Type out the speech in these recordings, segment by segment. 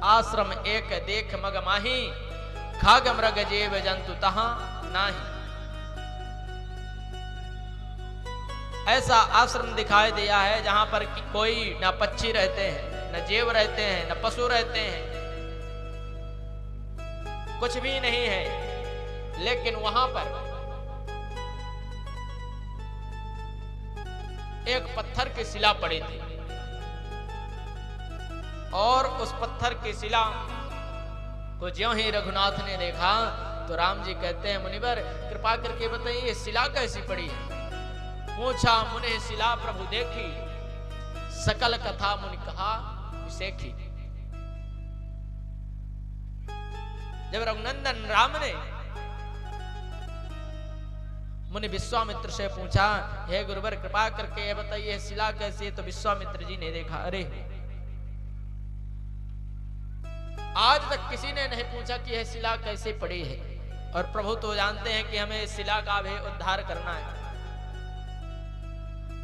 आश्रम एक देख मग माही, खाग मृग जीव जंतु तहां नाही। ऐसा आश्रम दिखाई दिया है जहां पर कोई न पक्षी रहते हैं, न जीव रहते हैं, न पशु रहते हैं, कुछ भी नहीं है। लेकिन वहां पर एक पत्थर की शिला पड़ी थी और उस पत्थर की शिला को ज्यों ही रघुनाथ ने देखा तो राम जी कहते हैं, मुनिवर कृपा करके बताइए ये शिला कैसी पड़ी है। पूछा मुनि शिला प्रभु देखी, सकल कथा मुनि कहा विसेखी। जब रघुनंदन राम ने मुनि विश्वामित्र से पूछा, हे गुरुवर कृपा करके ये बताइए शिला कैसी है, तो विश्वामित्र जी ने देखा, अरे आज तक किसी ने नहीं पूछा कि यह शिला कैसे पड़ी है, और प्रभु तो जानते हैं कि हमें इस शिला का भी उद्धार करना है।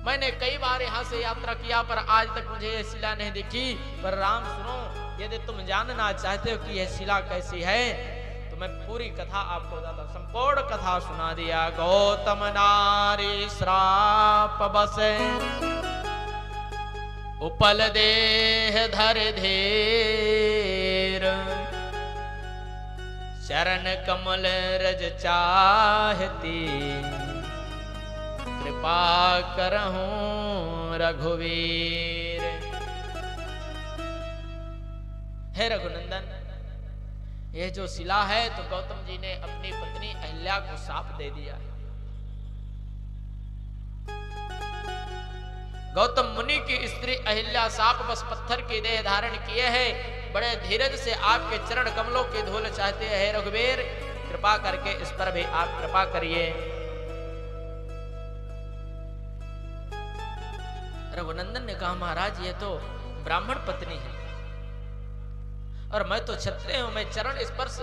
मैंने कई बार यहाँ से यात्रा किया पर आज तक मुझे यह शिला नहीं दिखी। पर राम सुनो, यदि तुम जानना चाहते हो कि यह शिला कैसी है तो मैं पूरी कथा आपको बताता हूं। संपूर्ण कथा सुना दिया। गौतम नारी श्राप बसे, उपल देह धर धीर, चरण कमल रज चाहती, कृपा करहूं रघुवीर। हे रघुनंदन, यह जो शिला है तो गौतम जी ने अपनी पत्नी अहिल्या को शाप दे दिया है। गौतम मुनि की स्त्री अहिल्या शाप बस पत्थर की देह धारण किए है। बड़े धीरज से आपके चरण कमलों की धूल चाहते हैं। रघुवीर कृपा करके इस पर भी आप कृपा करिए। रघुनंदन ने कहा, महाराज ये तो ब्राह्मण पत्नी है और मैं तो क्षत्रिय हूं, मैं चरण स्पर्श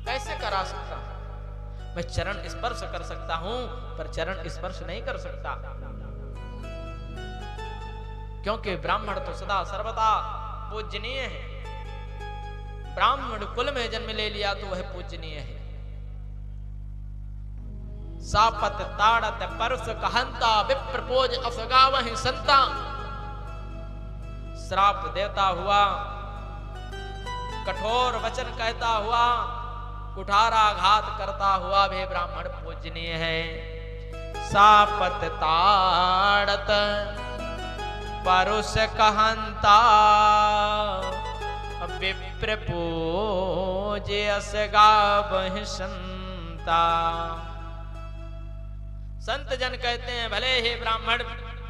कैसे करा सकता हूं? मैं चरण स्पर्श कर सकता हूं पर चरण स्पर्श नहीं कर सकता, क्योंकि ब्राह्मण तो सदा सर्वदा पूजनीय है। ब्राह्मण कुल में जन्म ले लिया तो वह पूजनीय है। सापत ताड़त परस कहंता, विप्र पोज अफगावहि संता। श्राप देता हुआ, कठोर वचन कहता हुआ, कुठाराघात करता हुआ भी ब्राह्मण पूजनीय है। सापत ताड़त परुष कहंता, विप्र पूज असगावहि संता। संत जन कहते हैं भले ही ब्राह्मण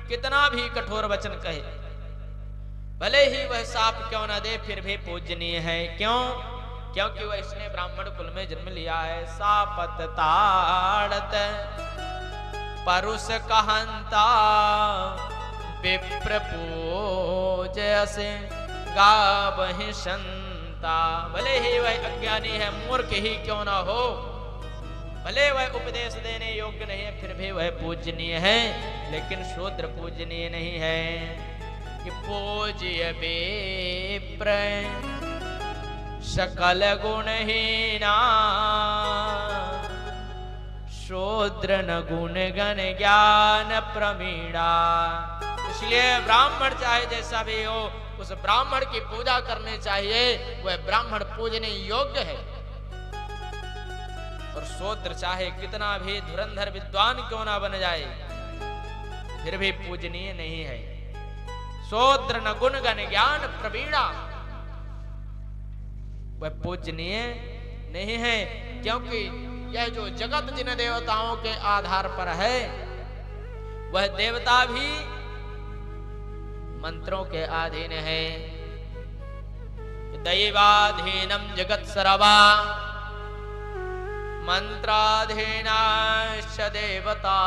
कितना भी कठोर वचन कहे, भले ही वह शाप क्यों न दे, फिर भी पूजनीय है। क्यों? क्योंकि वह इसने ब्राह्मण कुल में जन्म लिया है। सापत ताड़त परुष कहंता, विप्र पूज असे गावहि संता। भले ही वह अज्ञानी है, मूर्ख ही क्यों ना हो, भले वह उपदेश देने योग्य नहीं है, फिर भी वह पूजनीय है। लेकिन शूद्र पूजनीय नहीं है। कि पूज्य विप्र सकल गुणहीना, शूद्र न गुण गण ज्ञान प्रवीणा। इसलिए ब्राह्मण चाहे जैसा भी हो, उस ब्राह्मण की पूजा करनी चाहिए, वह ब्राह्मण पूजने योग्य है। और शूद्र चाहे कितना भी धुरंधर विद्वान क्यों ना बन जाए, फिर भी पूजनीय नहीं है। शूद्र न गुण गण ज्ञान प्रवीणा, वह पूजनीय नहीं है। क्योंकि यह जो जगत जिन देवताओं के आधार पर है, वह देवता भी मंत्रों के अधीन है। दैवाधीनम जगत सर्वा, मंत्राधीनाश्च देवता।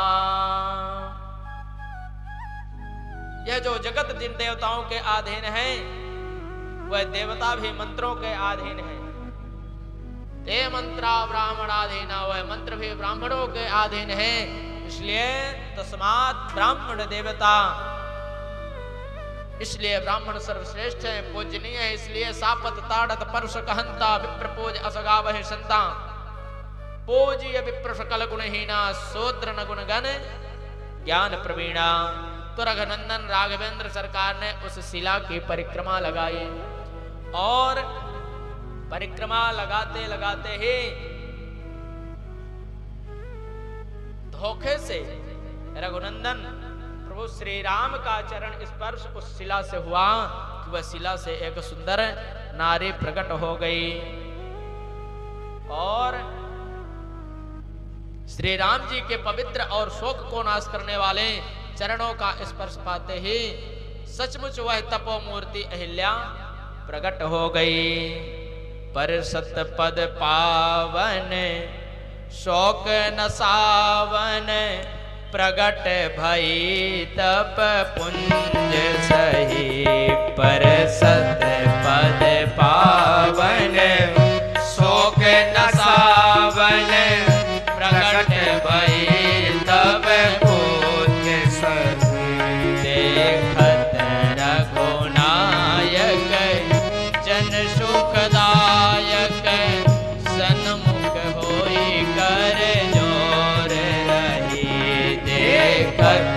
यह जो जगत जिन देवताओं के अधीन है, वह देवता भी मंत्रों के अधीन है। ते मंत्रा ब्राह्मणाधीना, वह मंत्र भी ब्राह्मणों के अधीन है। इसलिए तस्मात् ब्राह्मण देवता इसलिए ब्राह्मण सर्वश्रेष्ठ है, पूजनीय है। इसलिए सापत ताड़त परश कहंता विप्र पूज असगावह संता। पूज्य विप्र सकल गुणहीना शूद्र न गुणगण ज्ञान प्रवीणा। तो रघुनंदन राघवेंद्र सरकार ने उस शिला की परिक्रमा लगाई और परिक्रमा लगाते लगाते ही धोखे से रघुनंदन प्रभु श्री राम का चरण स्पर्श उस शिला से हुआ कि वह शिला से एक सुंदर नारी प्रकट हो गई और श्री राम जी के पवित्र और शोक को नाश करने वाले चरणों का स्पर्श पाते ही सचमुच वह तपोमूर्ति अहिल्या प्रकट हो गई। पर सत पद पावन शोक नसावन प्रगट भई तप पुंज सही। पर सत पद पावन शोक नसावन प्रगट भई तप पुंज सही। देखत रघुनायक जन सुखदायक सन्मुख होई कर जोर रही। देखत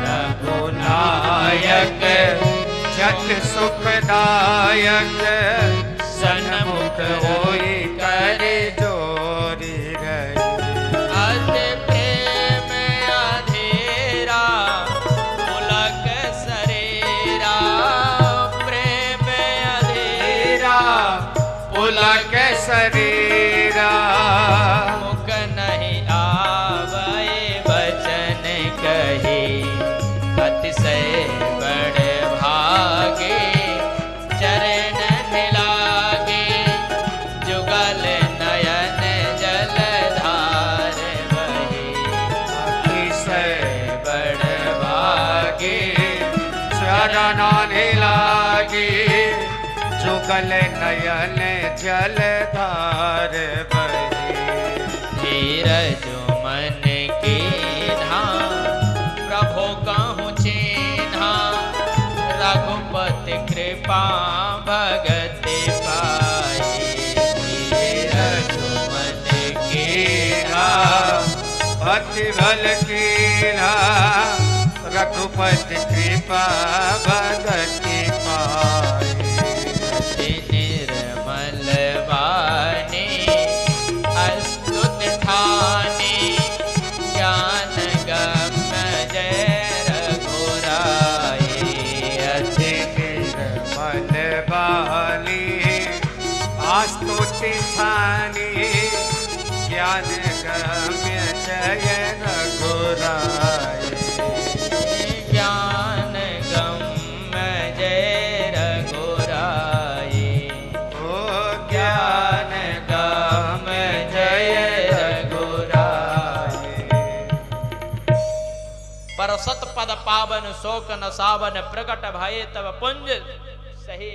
रघुनायक जन सुखदायक सन्मुख होई कर जोर रही। अति प्रेम अधीरा पुलक शरीरा। प्रेम अधीरा पुलक शरीरा। मुख नहीं आवै वचन कही अतिशय बड़ भागे। चरण मिलागे जुगल नयन जलधार बही। अतिशय बड़ भागे चरण मिलागे जुगल नयन जलधार बही। धीरज मन की धाम प्रभु कहूँ चिन्हा। रघुपति कृपा भगति पाई। धीरज मन की धाम अति बल कीन्हा। रघुपति कृपा भगति पाई। निर्मल वाणी अस्तुत ठानी। ज्ञान गम्य जय रघुराई। अति निर्मल वाणी अस्तुत ठानी। ज्ञान गम्य जय रघुराई। ज्ञान गम्य जय रघुराई। ओ ज्ञान गम्य जय रघुराई। पर सत पद पावन शोक न सावन प्रकट भये तब पुंज सही।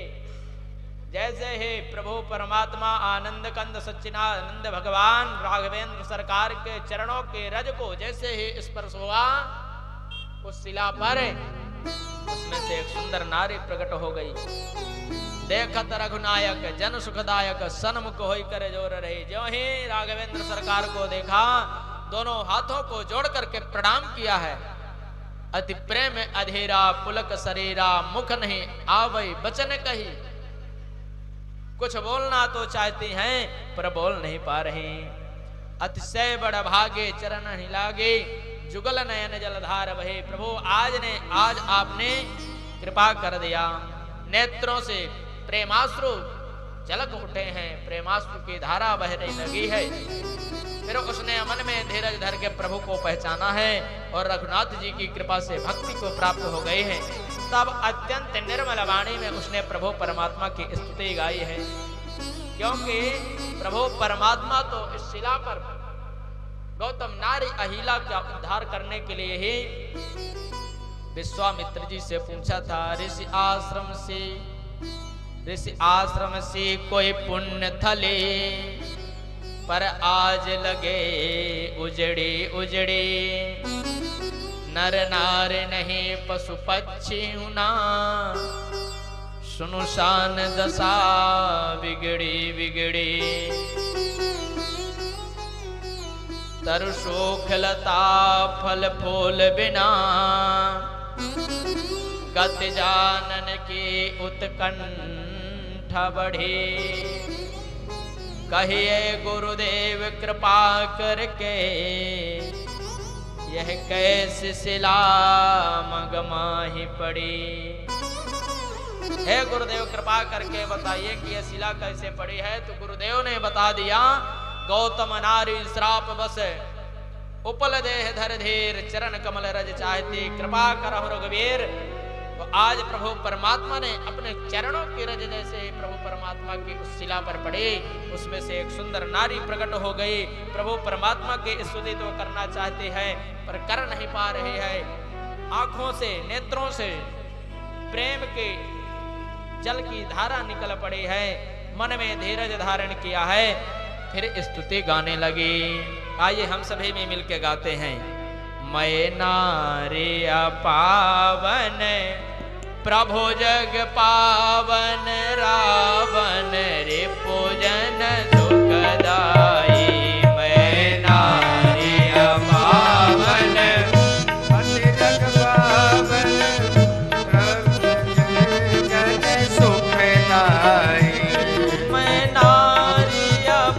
जैसे ही प्रभु परमात्मा आनंद कंद सच्चिदानंद भगवान राघवेंद्र सरकार के चरणों के रज को जैसे ही स्पर्श हुआ उस शिला पर उसमें से एक सुंदर नारी प्रकट हो गई। देखत रघुनायक जन सुखदायक सन्मुख होई कर जोर रही। जो ही राघवेंद्र सरकार को देखा दोनों हाथों को जोड़ करके प्रणाम किया है। अति प्रेम अधीरा पुलक शरीरा। मुख नहीं आवई बचन कही। कुछ बोलना तो चाहती हैं पर बोल नहीं पा रही। अतिशय बड़ भागे चरण हिलागे जुगल नयन जलधार बहे। प्रभु आज आपने कृपा कर दिया। नेत्रों से प्रेमाश्रु झलक उठे हैं। प्रेमाश्रु की धारा बहने लगी है। फिर उसने मन में धीरज धर के प्रभु को पहचाना है और रघुनाथ जी की कृपा से भक्ति को प्राप्त हो गए हैं। तब अत्यंत निर्मल वाणी में उसने प्रभु परमात्मा की स्तुति गाई है। क्योंकि प्रभु परमात्मा तो इस शिला पर गौतम नारी अहिला का उद्धार करने के लिए ही विश्वामित्र जी से पूछा था। ऋषि आश्रम से कोई पुण्य थले पर आज लगे उजड़ी उजड़ी। नर नार नहीं पशु पक्षी ना, सुनु शान दशा बिगड़ी बिगड़ी। तरु शोखलता फल फूल बिना, गति जानन की उत्कंठा बढ़ी। कहिए गुरुदेव कृपा करके, यह कैसी शिला मगमाही पड़ी। हे गुरुदेव कृपा करके बताइए कि यह शिला कैसे पड़ी है। तो गुरुदेव ने बता दिया, गौतम नारी श्राप बस उपल देह धर धीर, चरण कमल रज चाहती कृपा करहु रघुवीर। तो आज प्रभु परमात्मा ने अपने चरणों की रज जैसे प्रभु परमात्मा की उस शिला पर पड़ी, उसमें से एक सुंदर नारी प्रकट हो गई। प्रभु परमात्मा की स्तुति तो करना चाहते हैं पर कर नहीं पा रहे हैं। आंखों से नेत्रों से प्रेम के जल की धारा निकल पड़ी है, मन में धीरज धारण किया है, फिर स्तुति गाने लगी। आइए हम सभी में मिलके गाते हैं। मैं नारी पावन प्रभु जग पावन, रावण रे पूजन सुखदाई। मैं नारी पावन अति जग पावन, प्रभु जग सुखदाई। मैं नारी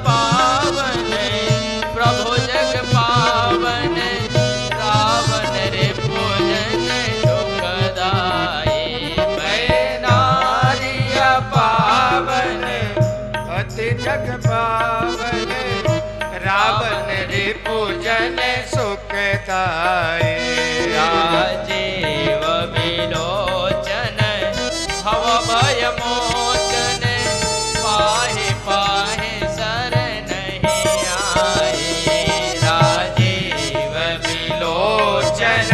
पावन प्रभु जग पावन, रावण रे पूजन सुखदाई। पावन अति जग पावन, रावण रे पूजन सुखदाई। राजीव विलोचन भव भय मोचन, पाहि पाहि शरण नहीं आए। राजीव विलोचन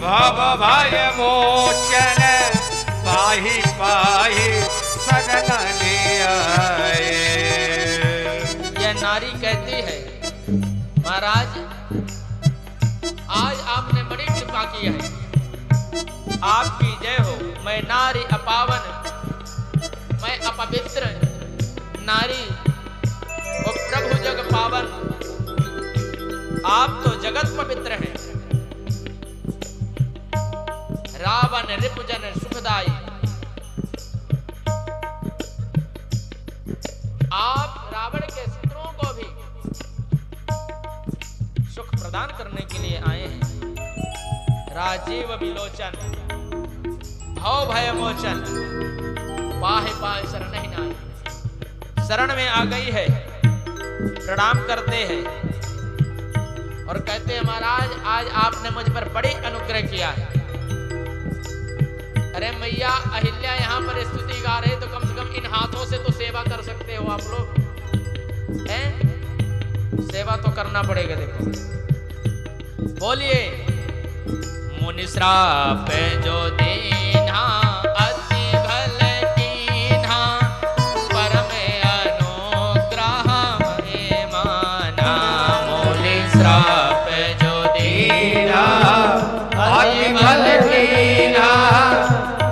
भव भय मोचन, पाहि पाहि शरण नहीं आए। यह नारी कहती है, महाराज आज आपने बड़ी कृपा की है, आपकी जय हो। मैं नारी अपावन, मैं अपवित्र नारी और प्रभु जग पावन, आप तो जगत पवित्र हैं। रावण रिपुजन सुखदाई, आप रावण के शत्रुओं को भी सुख प्रदान करने के लिए आए हैं। राजीव विलोचन भव भय मोचन, पाहि पाहि शरण ही नाई। शरण में आ गई है, प्रणाम करते हैं और कहते हैं, महाराज आज आपने मुझ पर बड़ी अनुग्रह किया है। अरे मैया अहिल्या यहाँ पर स्तुति गा रहे, तो कम से कम इन हाथों से तो सेवा कर सकते हो आप लोग हैं? सेवा तो करना पड़ेगा। देखो बोलिए, मुनि श्राप जो दीन्हा, अति भल कीन्हा, परम अनुग्रह महिमाना। मुनि श्राप जो दीन्हा, अति भल कीन्हा,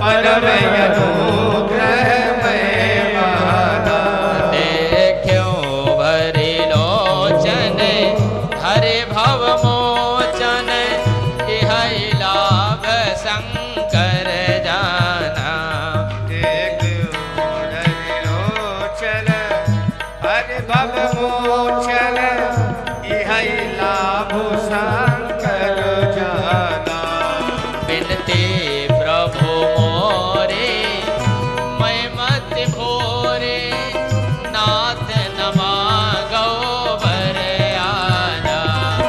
परम अनुग्रह महिमाना। देख्यो भरि लोचन, हरे भव मोचन, इह लाभ शंकर जाना। देखो भरि लोचन, हरे भव मोचन, इह लाभ शंकर जाना। बिनती प्रभु मोरे, मैं मत भोरे, नाथ नमा गौ बर आना।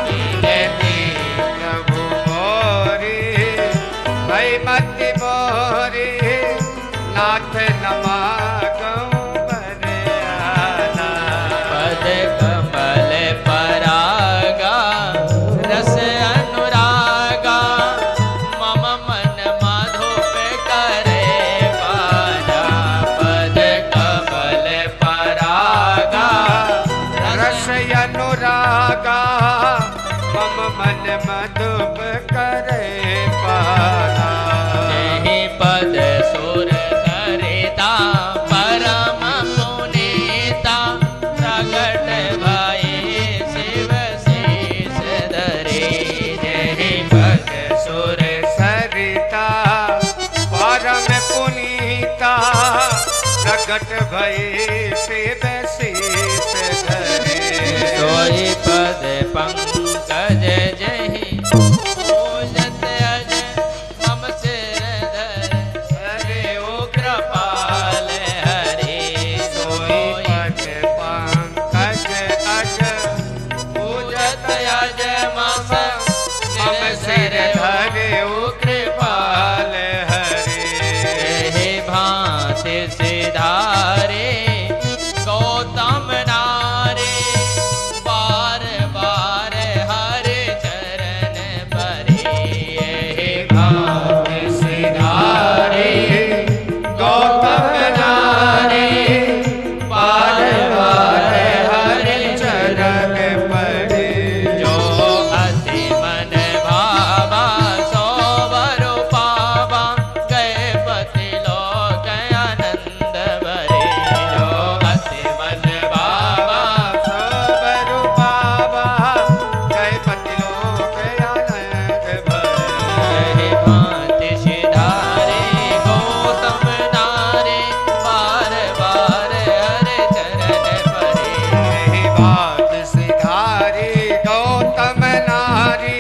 बिनती प्रभु मोरे, मैं मत मोरे, नाथ नमा गौ बर आना। पद कमल परागा, रस अनुरागा, मम मन माधुप करे पाना। पद मन मधुप करे पाना। जहि पद सुर सरिता परम पुनीता प्रगट भई शिव शीस धरे। जहि पद सुर सरिता परम पुनीता प्रगट भई शिव शीस धरे। सोई पद पंकज जहि पूजत अज मम सिर धर। हरे ओ कृपाल हरे। सोई पद पंकज अज पूजत अज मम सिर धर। ओ कृपाल हरे। हे भांति सिधारे गौतम नारे बार बार हर चरण परे। हे भांति सिधारे गौतम नारे बार बार हर चरण परे। जो अति मन भावा सो वर पावा गए पति लोक आनंद भरे। जो अति मन भावा सोबर बाबा गए पति लोक आनंद भरे। हे भांति सिधारे गौतम नारे बार बार हर चरण परे। यही बात सिधारी गौतम नारी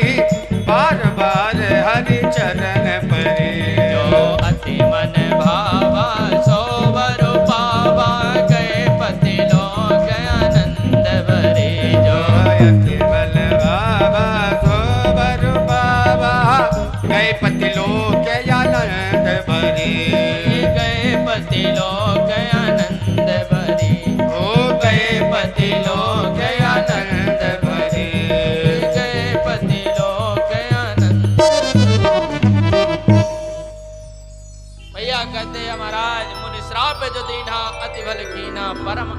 बार बार हरि चरण परे। जो अति मन भावा सो वर पावा गए पति लोक आनंद भरे। जो यति बल बाबा सोबर बाबा गए पति लोक आनंद भरे। गए पति लोक आनंद भरे। ओ गए पति लोक आनंद भरे। गए पति लोक आनंद। भैया कहते हैं महाराज मुनि श्राप जो दीना अति बल कीना परम